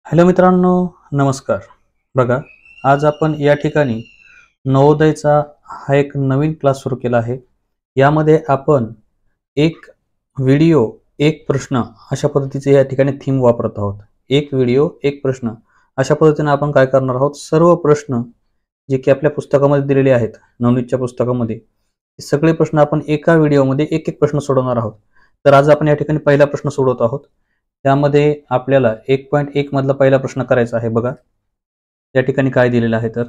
Hello मित्रांनो, नमस्कार. बघा, आज आपण या ठिकाणी नवोदयचा हा एक नवीन क्लास सुरू केला आहे. यामध्ये आपण एक व्हिडिओ, एक प्रश्न अशा पद्धतीचे या ठिकाणी थीम वापरत आहोत. एक व्हिडिओ, एक प्रश्न अशा पद्धतीने आपण काय करणार आहोत, सर्व प्रश्न जे की आपल्या पुस्तकामध्ये दिलेले आहेत, नवनीतच्या पुस्तकामध्ये, सगळे प्रश्न आपण एका व्हिडिओमध्ये एक एक प्रश्न सोडवणार आहोत. तर आज आपण या ठिकाणी पहिला प्रश्न सोडवत आहोत. त्यामध्ये आपल्याला 1.1 मधला पहिला प्रश्न करायचा आहे. बघा या ठिकाणी काय दिलेलं आहे. तर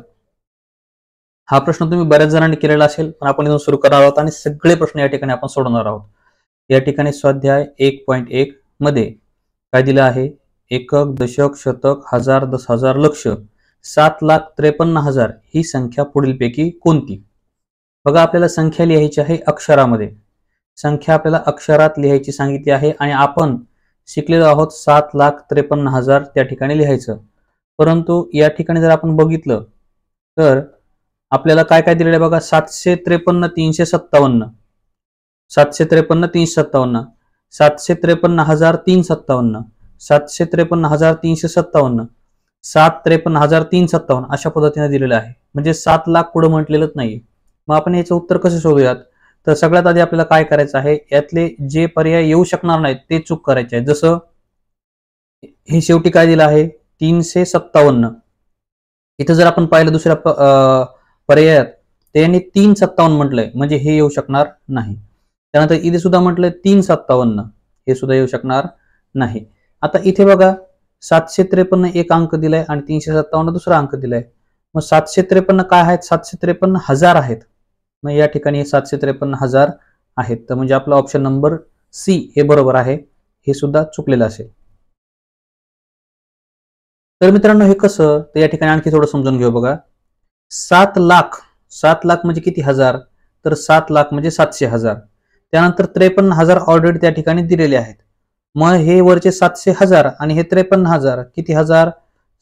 हा प्रश्न तुम्ही बऱ्याच जणांनी केलेला असेल, पण आपण इथून सुरू करणार आहोत आणि सगळे प्रश्न या ठिकाणी आपण सोडवणार आहोत. या ठिकाणी स्वाध्याय 1.1 मध्ये काय दिलं आहे, एकक, दशक, शतक, हजार, 10,000, लक्ष, 7,53,000 ही संख्या पुढीलपैकी कोणती. बघा, आपल्याला संख्या लिहायची आहे अक्षरामध्ये. संख्या आपल्याला अक्षरात लिहायची सांगितली आहे आणि आपण शिकलेलो आहोत 7,53,000 त्या ठिकाणी लिहायचं. परंतु या ठिकाणी जर आपण बघितलं तर आपल्याला काय काय दिलेलं आहे बघा, 753,357, 753,357, 753,357, 753,357, 753,357 अशा पद्धतीने दिलेलं आहे. म्हणजे 7 लाख पुढे म्हटलेलंच नाही. मग आपण याचं उत्तर कसं शोधूयात. तर सगळ्यात आधी आपल्याला काय करायचं आहे, यातले जे पर्याय येऊ शकणार नाहीत ते चूक करायचे आहे. जसं हे शेवटी काय दिलं आहे, 357. इथं जर आपण पाहिलं दुसऱ्या पर्यायात त्यांनी 357 म्हटलंय, म्हणजे हे येऊ शकणार नाही. त्यानंतर इथे सुद्धा म्हटलंय 357, हे सुद्धा येऊ शकणार नाही. आता इथे बघा, 753 एक अंक दिलाय आणि 357 दुसरा अंक दिलाय. मग 753 काय आहेत, 753,000 आहेत. मग या ठिकाणी 753,000 आहेत. तर म्हणजे आपला ऑप्शन नंबर सी हे बरोबर आहे. हे सुद्धा चुकलेलं असेल. तर मित्रांनो, हे कसं, तर या ठिकाणी आणखी थोडं समजून घेऊ. बघा, 7 लाख, 7 लाख म्हणजे किती हजार, तर 7 लाख म्हणजे 700,000. त्यानंतर 53,000 ऑलरेडी त्या ठिकाणी दिलेले आहेत. मग हे वरचे 700,000 आणि हे 53,000 किती हजार,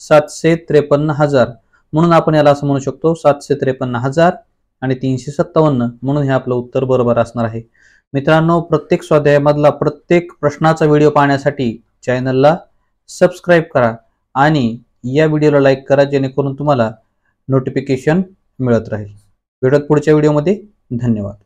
753,000. म्हणून आपण याला असं म्हणू शकतो 753,000 आणि 357, म्हणून हे आपलं उत्तर बरोबर असणार आहे. मित्रांनो, प्रत्येक स्वाध्यायामधला प्रत्येक प्रश्नाचा व्हिडिओ पाहण्यासाठी चॅनलला सबस्क्राईब करा आणि या व्हिडिओला लाईक करा, जेणेकरून तुम्हाला नोटिफिकेशन मिळत राहील. भेटूयात पुढच्या व्हिडिओमध्ये. धन्यवाद.